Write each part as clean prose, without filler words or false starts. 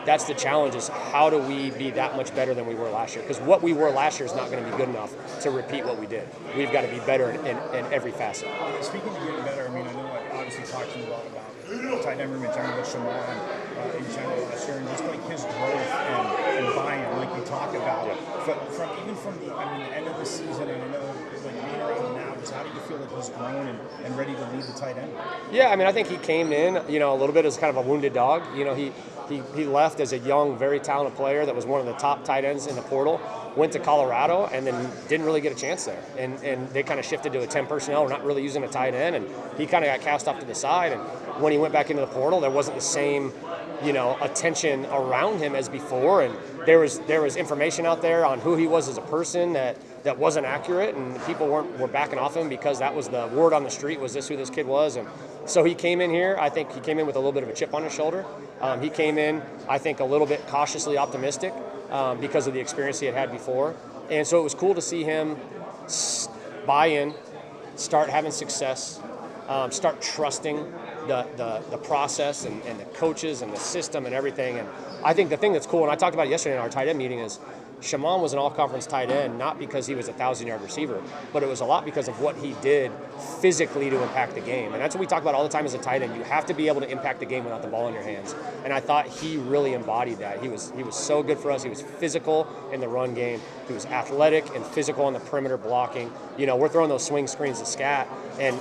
that's the challenge, is how do we be that much better than we were last year? Because what we were last year is not going to be good enough to repeat what we did. We've got to be better in every facet. Speaking of getting better, I mean, I know I obviously talked to you about tight end room in general with Shimon in general last year, and just like his growth and buy-in, like you talk about. From the end of the season, and I know like being around him now, just how do you feel like he's grown and ready to lead the tight end? Yeah, I mean, I think he came in, a little bit as kind of a wounded dog. He left as a young, very talented player that was one of the top tight ends in the portal, went to Colorado, and then didn't really get a chance there. And they kind of shifted to a 10 personnel. We're not really using a tight end, and he kind of got cast off to the side. And when he went back into the portal, there wasn't the same, attention around him as before. And there was information out there on who he was as a person that wasn't accurate, and people were backing off him because that was the word on the street, was this who this kid was. And so he came in here, I think he came in with a little bit of a chip on his shoulder. He came in, I think, a little bit cautiously optimistic because of the experience he had before. And so it was cool to see him buy in, start having success, start trusting the process and the coaches and the system and everything. And I think the thing that's cool, and I talked about it yesterday in our tight end meeting, is Shimon was an all-conference tight end, not because he was a 1,000-yard receiver, but it was a lot because of what he did physically to impact the game. And that's what we talk about all the time as a tight end. You have to be able to impact the game without the ball in your hands. And I thought he really embodied that. He was so good for us. He was physical in the run game. He was athletic and physical on the perimeter blocking. We're throwing those swing screens to scat, and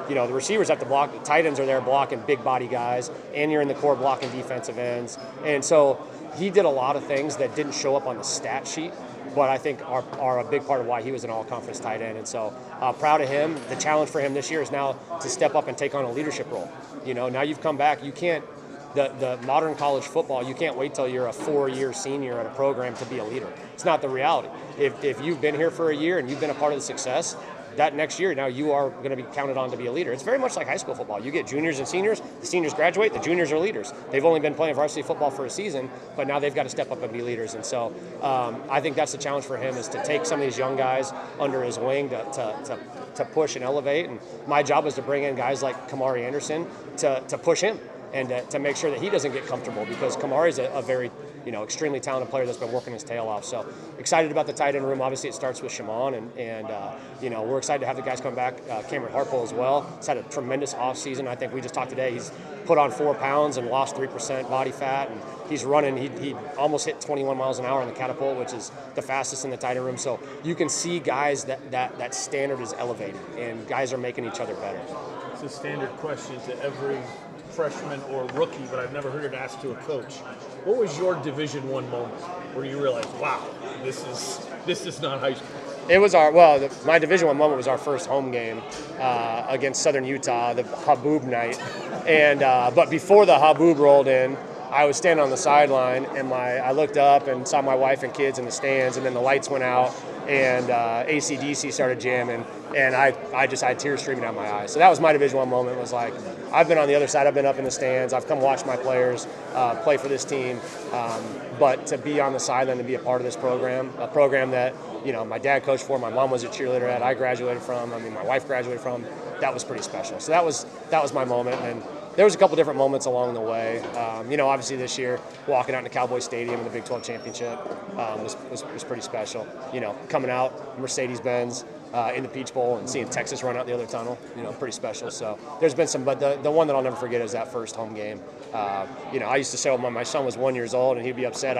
the receivers have to block. The tight ends are there blocking big body guys, and you're in the core blocking defensive ends. And so he did a lot of things that didn't show up on the stat sheet, but I think are a big part of why he was an all-conference tight end. And so proud of him. The challenge for him this year is now to step up and take on a leadership role. Now you've come back. You can't, the modern college football, you can't wait till you're a 4-year senior at a program to be a leader. It's not the reality. If you've been here for a year and you've been a part of the success, that next year, now you are going to be counted on to be a leader. It's very much like high school football. You get juniors and seniors. The seniors graduate. The juniors are leaders. They've only been playing varsity football for a season, but now they've got to step up and be leaders. And so I think that's the challenge for him, is to take some of these young guys under his wing to push and elevate. And my job is to bring in guys like Kamari Anderson to push him and to make sure that he doesn't get comfortable, because Kamari's a very extremely talented player that's been working his tail off. So excited about the tight end room. Obviously, it starts with Shimon, and we're excited to have the guys come back. Cameron Harpole as well. He's had a tremendous offseason. I think we just talked today. He's put on 4 pounds and lost 3% body fat, and he's running. He almost hit 21 miles an hour on the catapult, which is the fastest in the tight end room. So you can see guys that standard is elevated, and guys are making each other better. It's a standard question to every freshman or rookie, but I've never heard it asked to a coach. What was your Division I moment where you realized, wow, this is not high school? It was my Division I moment was our first home game against Southern Utah, the Haboob night. And but before the Haboob rolled in, I was standing on the sideline, and I looked up and saw my wife and kids in the stands, and then the lights went out, and AC/DC started jamming, and I had tears streaming down my eyes. So that was my Division I moment. Was like, I've been on the other side. I've been up in the stands. I've come watch my players play for this team, but to be on the sideline, to be a part of this program, a program that my dad coached for, my mom was a cheerleader at, I graduated from. My wife graduated from. That was pretty special. So that was my moment. And there was a couple different moments along the way. Obviously this year, walking out into Cowboy Stadium in the Big 12 championship was pretty special. Coming out Mercedes-Benz in the Peach Bowl and seeing Texas run out the other tunnel, pretty special. So there's been some, but the one that I'll never forget is that first home game. I used to say when my son was 1 year old and he'd be upset,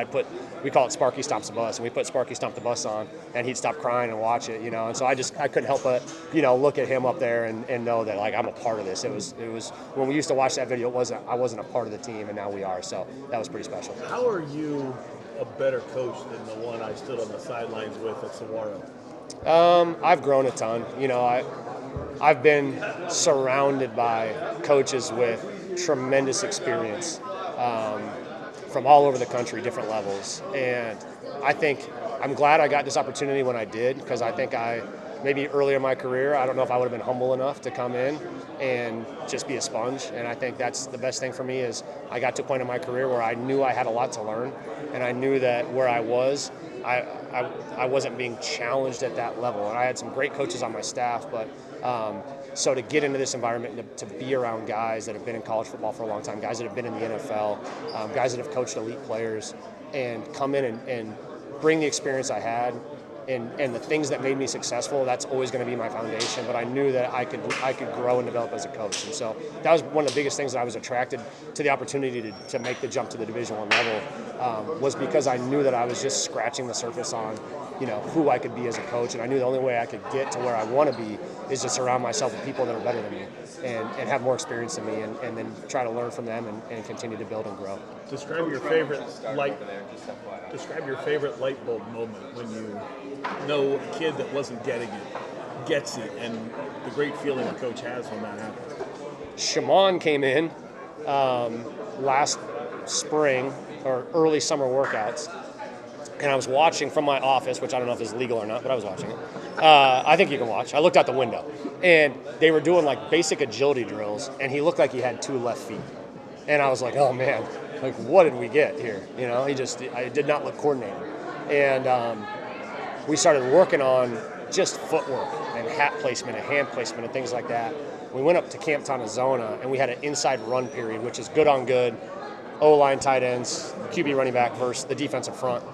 we call it Sparky Stomps the Bus, and we put Sparky Stomp the Bus on, and he'd stop crying and watch it, and so I couldn't help but, look at him up there and know that, like, I'm a part of this. It was when we used to watch that video, I wasn't a part of the team, and now we are, so that was pretty special. How are you a better coach than the one I stood on the sidelines with at Saguaro? I've grown a ton. I've been surrounded by coaches with tremendous experience from all over the country, different levels. And I think I'm glad I got this opportunity when I did, because I think maybe earlier in my career, I don't know if I would have been humble enough to come in and just be a sponge. And I think that's the best thing for me, is I got to a point in my career where I knew I had a lot to learn, and I knew that where I was I wasn't being challenged at that level. And I had some great coaches on my staff, but so to get into this environment, to be around guys that have been in college football for a long time, guys that have been in the NFL, guys that have coached elite players, and come in and bring the experience I had and the things that made me successful, that's always going to be my foundation. But I knew that I could grow and develop as a coach. And so that was one of the biggest things that I was attracted to the opportunity to make the jump to the Division I level, was because I knew that I was just scratching the surface on, who I could be as a coach. And I knew the only way I could get to where I want to be is to surround myself with people that are better than me and have more experience than me, and then try to learn from them and continue to build and grow. Describe your favorite light bulb moment when you know a kid that wasn't getting it gets it, and the great feeling the coach has when that happens. Shimon came in last spring or early summer workouts, and I was watching from my office, which I don't know if is legal or not, but I was watching it. I think you can watch. I looked out the window, and they were doing like basic agility drills, and he looked like he had 2 left feet. And I was like, oh man, like what did we get here? I did not look coordinated. And we started working on just footwork and hat placement and hand placement and things like that. We went up to Camp Tonazona, and we had an inside run period, which is good on good, O-line tight ends, QB running back versus the defensive front.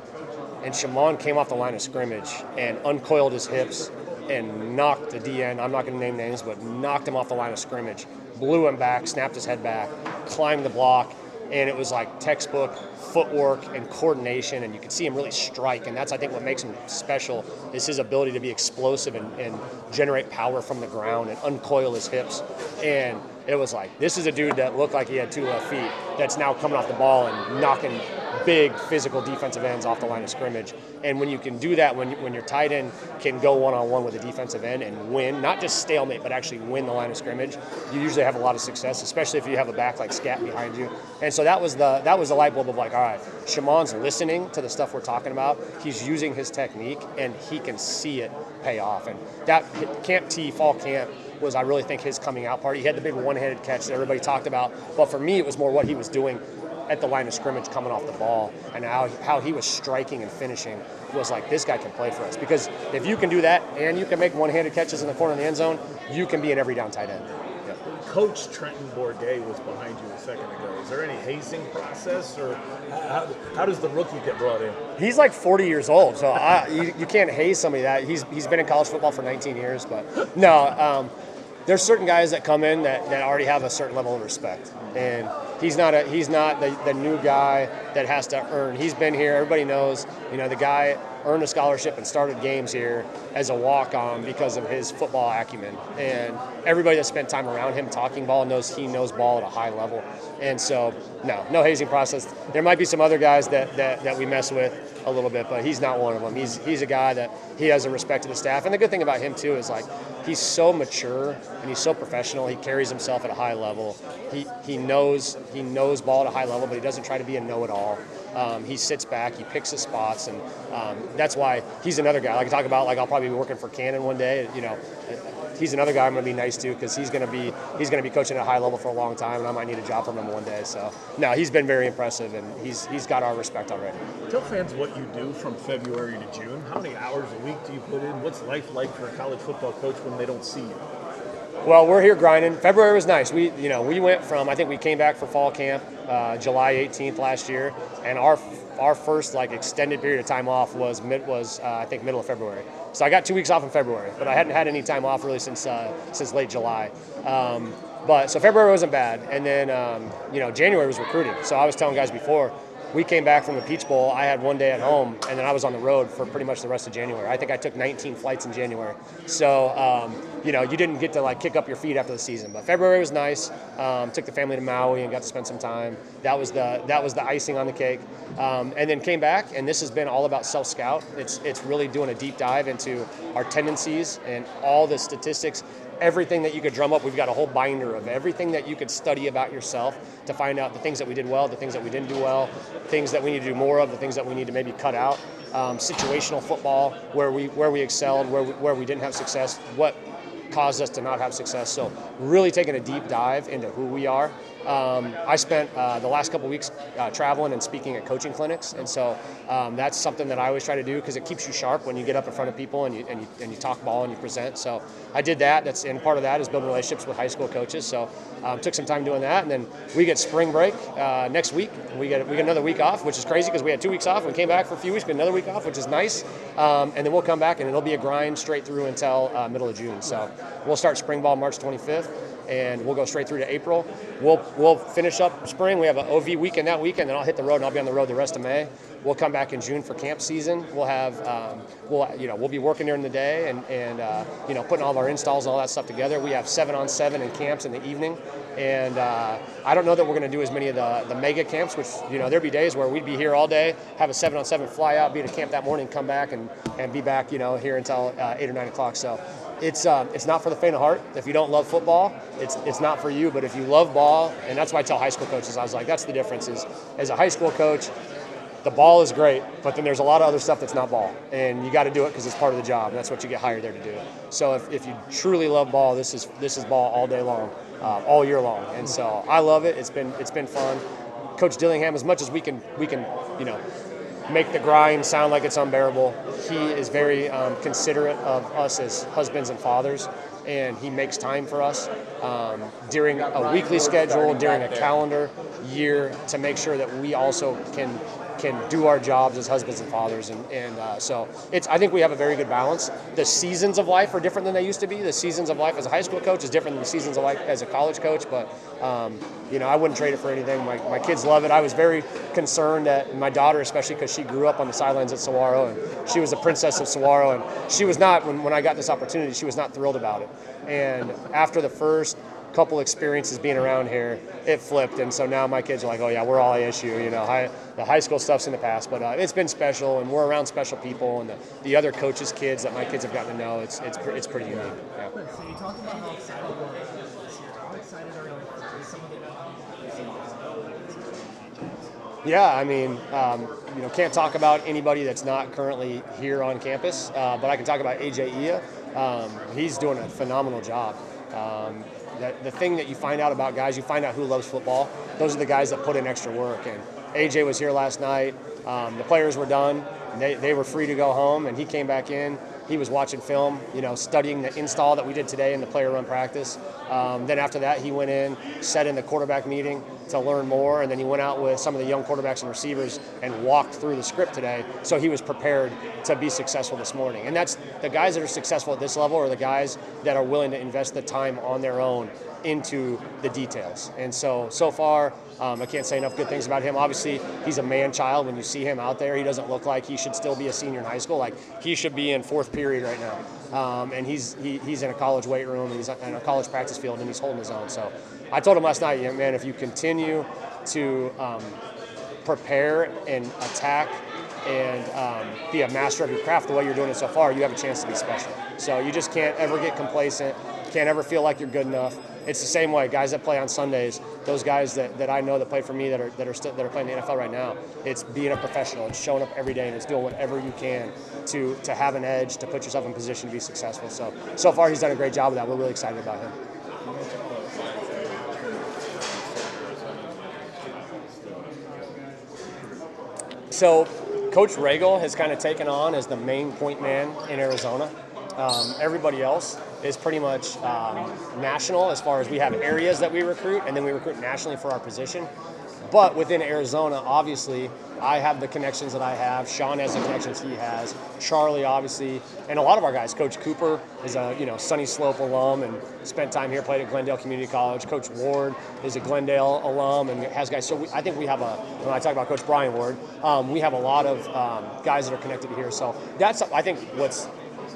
And Shimon came off the line of scrimmage and uncoiled his hips and knocked the DN, I'm not going to name names, but knocked him off the line of scrimmage, blew him back, snapped his head back, climbed the block, and it was like textbook footwork and coordination, and you could see him really strike, and that's, I think, what makes him special is his ability to be explosive and generate power from the ground and uncoil his hips. And it was like, this is a dude that looked like he had 2 left feet that's now coming off the ball and knocking big physical defensive ends off the line of scrimmage. And when you can do that, when your tight end can go one-on-one with a defensive end and win, not just stalemate, but actually win the line of scrimmage, you usually have a lot of success, especially if you have a back like Scat behind you. And so that was the light bulb of like, all right, Shimon's listening to the stuff we're talking about. He's using his technique, and he can see it pay off. And that Camp T, fall camp, was, I really think, his coming out party. He had the big one-handed catch that everybody talked about, but for me, it was more what he was doing at the line of scrimmage coming off the ball, and how he was striking and finishing was like, this guy can play for us. Because if you can do that and you can make one-handed catches in the corner of the end zone, you can be an every down tight end. Yep. Coach Trenton Bourget was behind you a second ago. Is there any hazing process, or how does the rookie get brought in? He's like 40 years old, so you can't haze somebody that. He's been in college football for 19 years, but no. There's certain guys that come in that already have a certain level of respect, and he's not the new guy that has to earn. He's been here. Everybody knows, the guy earned a scholarship and started games here as a walk-on because of his football acumen. And everybody that spent time around him talking ball knows he knows ball at a high level. And so, no hazing process. There might be some other guys that we mess with a little bit, but he's not one of them. He's a guy that he has a respect to the staff. And the good thing about him too is, like, he's so mature and he's so professional. He carries himself at a high level. He knows ball at a high level, but he doesn't try to be a know-it-all. He sits back, he picks his spots, and that's why he's another guy. Like I talk about, like, I'll probably be working for Cannon one day. He's another guy I'm going to be nice to, because he's going to be coaching at a high level for a long time, and I might need a job from him one day. So no, he's been very impressive, and he's got our respect already. Tell fans what you do from February to June. How many hours a week do you put in? What's life like for a college football coach when they don't see you? Well, we're here grinding. February was nice. We went from, I think we came back for fall camp July 18th last year, and our first extended period of time off was I think middle of February. So I got 2 weeks off in February, but I hadn't had any time off really since late July. But so February wasn't bad, and then January was recruiting. So I was telling guys before, we came back from the Peach Bowl. I had one day at home, and then I was on the road for pretty much the rest of January. I think I took 19 flights in January. So, you didn't get to kick up your feet after the season. But February was nice. Took the family to Maui and got to spend some time. That was the icing on the cake. And then came back, and this has been all about self-scout. It's really doing a deep dive into our tendencies and all the statistics. Everything that you could drum up, we've got a whole binder of everything that you could study about yourself to find out the things that we did well, the things that we didn't do well, things that we need to do more of, the things that we need to maybe cut out. Situational football, where we excelled, where we didn't have success, what caused us to not have success. So really taking a deep dive into who we are I spent the last couple weeks traveling and speaking at coaching clinics, and so that's something that I always try to do because it keeps you sharp when you get up in front of people and you talk ball and you present. So I did that. And part of that is building relationships with high school coaches. So took some time doing that, and then we get spring break next week. We get another week off, which is crazy because we had 2 weeks off. We came back for a few weeks, get another week off, which is nice. And then we'll come back, and it'll be a grind straight through until middle of June. So we'll start spring ball March 25th. And we'll go straight through to April. We'll finish up spring. We have an OV weekend that weekend, then I'll hit the road and I'll be on the road the rest of May. We'll come back in June for camp season. We'll have we'll be working during the day and putting all of our installs and all that stuff together. We have 7-on-7 and camps in the evening, and I don't know that we're going to do as many of the mega camps, which there'd be days where we'd be here all day, have a 7-on-7 fly out, be at a camp that morning, come back and be back here until 8 or 9 o'clock. So. It's not for the faint of heart. If you don't love football, it's not for you. But if you love ball, and that's why I tell high school coaches, I was like, that's the difference. Is as a high school coach, the ball is great, but then there's a lot of other stuff that's not ball, and you got to do it because it's part of the job. That's what you get hired there to do. So if you truly love ball, this is ball all day long, all year long. And so I love it. It's been fun. Coach Dillingham, as much as we can make the grind sound like it's unbearable. He is very considerate of us as husbands and fathers, and he makes time for us during a weekly schedule, during a calendar year, to make sure that we also can do our jobs as husbands and fathers, so I think we have a very good balance. The seasons of life are different than they used to be. The seasons of life as a high school coach is different than the seasons of life as a college coach, but I wouldn't trade it for anything. My kids love it. I was very concerned that my daughter, especially because she grew up on the sidelines at Saguaro, and she was a princess of Saguaro, and she was not, when I got this opportunity, she was not thrilled about it. And after the first couple experiences being around here, it flipped, and so now my kids are like, oh yeah, we're all ASU. The high school stuff's in the past, but it's been special, and we're around special people, and the other coaches' kids that my kids have gotten to know, it's pretty unique. Yeah. So you talked about how excited you are this year. How excited are you for some of the Yeah, can't talk about anybody that's not currently here on campus, but I can talk about AJ Ia. He's doing a phenomenal job. The thing that you find out about guys, you find out who loves football. Those are the guys that put in extra work. And AJ was here last night. The players were done. They were free to go home, and he came back in. He was watching film, studying the install that we did today in the player run practice. Then after that, he went in, sat in the quarterback meeting to learn more, and then he went out with some of the young quarterbacks and receivers and walked through the script today, so he was prepared to be successful this morning. And that's the guys that are successful at this level are the guys that are willing to invest the time on their own into the details. And so far, I can't say enough good things about him. Obviously, he's a man child. When you see him out there, he doesn't look like he should still be a senior in high school. Like, he should be in fourth period right now. And he's in a college weight room, and he's in a college practice field, and he's holding his own. So I told him last night, man, if you continue to prepare and attack and be a master of your craft the way you're doing it so far, you have a chance to be special. So you just can't ever get complacent, can't ever feel like you're good enough. It's the same way. Guys that play on Sundays, those guys that I know that play for me that are playing the NFL right now, it's being a professional. It's showing up every day, and it's doing whatever you can to have an edge, to put yourself in position to be successful. So far, he's done a great job of that. We're really excited about him. So Coach Regal has kind of taken on as the main point man in Arizona. Everybody else is pretty much national, as far as we have areas that we recruit, and then we recruit nationally for our position. But within Arizona, obviously, I have the connections that I have. Sean has the connections he has. Charlie, obviously, and a lot of our guys. Coach Cooper is a Sunny Slope alum and spent time here, played at Glendale Community College. Coach Ward is a Glendale alum and has guys. So I think we have when I talk about Coach Brian Ward, we have a lot of guys that are connected here. So that's, I think, what's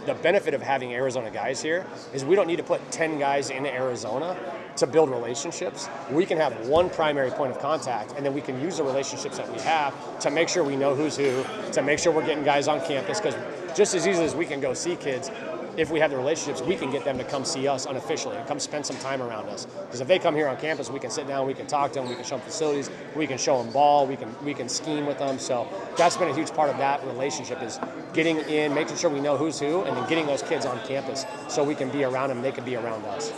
the benefit of having Arizona guys here is we don't need to put 10 guys in Arizona to build relationships. We can have one primary point of contact, and then we can use the relationships that we have to make sure we know who's who, to make sure we're getting guys on campus, because just as easily as we can go see kids, if we have the relationships, we can get them to come see us unofficially and come spend some time around us. Because if they come here on campus, we can sit down, we can talk to them, we can show them facilities, we can show them ball, we can scheme with them. So that's been a huge part of that relationship, is getting in, making sure we know who's who, and then getting those kids on campus so we can be around them and they can be around us.